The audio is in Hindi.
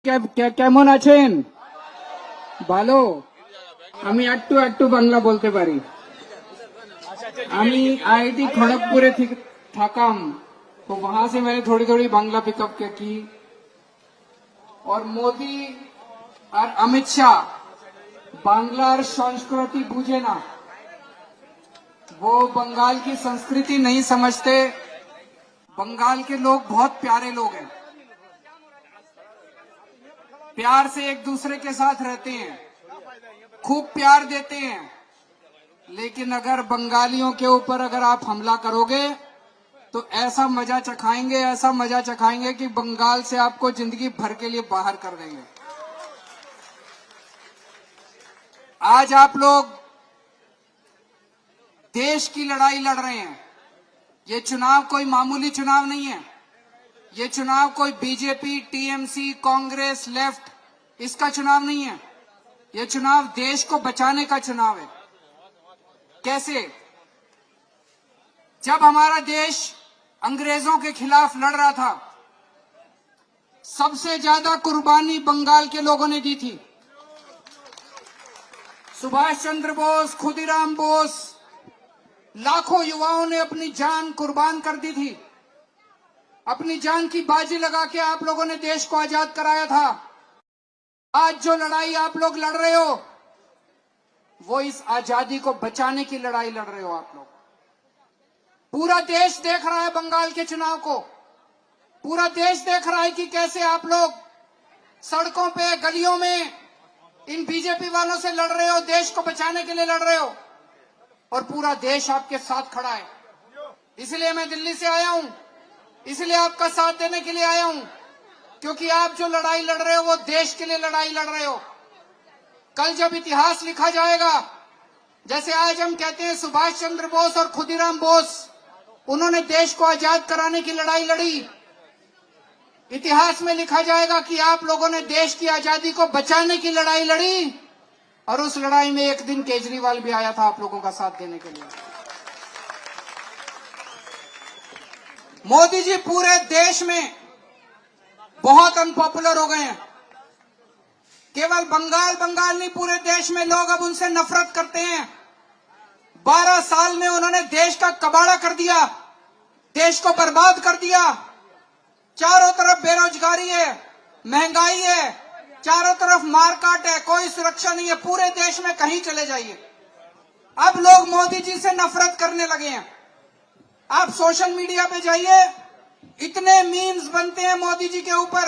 কেমন আছেন? ভালো। আমি একটু একটু বাংলা বলতে পারি। আমি आईआईटी खड़गपुर थकाम, तो वहां से मैंने थोड़ी थोड़ी बांग्ला पिकअप की। और मोदी और अमित शाह बांग्लार संस्कृति बुझे ना, वो बंगाल की संस्कृति नहीं समझते। बंगाल के लोग बहुत प्यारे लोग हैं, प्यार से एक दूसरे के साथ रहते हैं, खूब प्यार देते हैं। लेकिन अगर बंगालियों के ऊपर अगर आप हमला करोगे तो ऐसा मजा चखाएंगे कि बंगाल से आपको जिंदगी भर के लिए बाहर कर देंगे। आज आप लोग देश की लड़ाई लड़ रहे हैं। ये चुनाव कोई मामूली चुनाव नहीं है। ये चुनाव कोई बीजेपी, टीएमसी, कांग्रेस, लेफ्ट इसका चुनाव नहीं है। ये चुनाव देश को बचाने का चुनाव है। कैसे? जब हमारा देश अंग्रेजों के खिलाफ लड़ रहा था, सबसे ज्यादा कुर्बानी बंगाल के लोगों ने दी थी। सुभाष चंद्र बोस, खुदीराम बोस, लाखों युवाओं ने अपनी जान कुर्बान कर दी थी। अपनी जान की बाजी लगा के आप लोगों ने देश को आजाद कराया था। आज जो लड़ाई आप लोग लड़ रहे हो, वो इस आजादी को बचाने की लड़ाई लड़ रहे हो आप लोग। पूरा देश देख रहा है बंगाल के चुनाव को। पूरा देश देख रहा है कि कैसे आप लोग सड़कों पे, गलियों में इन बीजेपी वालों से लड़ रहे हो, देश को बचाने के लिए लड़ रहे हो। और पूरा देश आपके साथ खड़ा है। इसलिए मैं दिल्ली से आया हूं, इसलिए आपका साथ देने के लिए आया हूं, क्योंकि आप जो लड़ाई लड़ रहे हो वो देश के लिए लड़ाई लड़ रहे हो। कल जब इतिहास लिखा जाएगा, जैसे आज हम कहते हैं सुभाष चंद्र बोस और खुदीराम बोस, उन्होंने देश को आजाद कराने की लड़ाई लड़ी। इतिहास में लिखा जाएगा कि आप लोगों ने देश की आजादी को बचाने की लड़ाई लड़ी। और उस लड़ाई में एक दिन केजरीवाल भी आया था आप लोगों का साथ देने के लिए। मोदी जी पूरे देश में बहुत अनपॉपुलर हो गए हैं। केवल बंगाल नहीं, पूरे देश में लोग अब उनसे नफरत करते हैं। 12 साल में उन्होंने देश का कबाड़ा कर दिया, देश को बर्बाद कर दिया। चारों तरफ बेरोजगारी है, महंगाई है, चारों तरफ मारकाट है, कोई सुरक्षा नहीं है। पूरे देश में कहीं चले जाइए, अब लोग मोदी जी से नफरत करने लगे हैं। आप सोशल मीडिया पे जाइए, इतने मीम्स बनते हैं मोदी जी के ऊपर।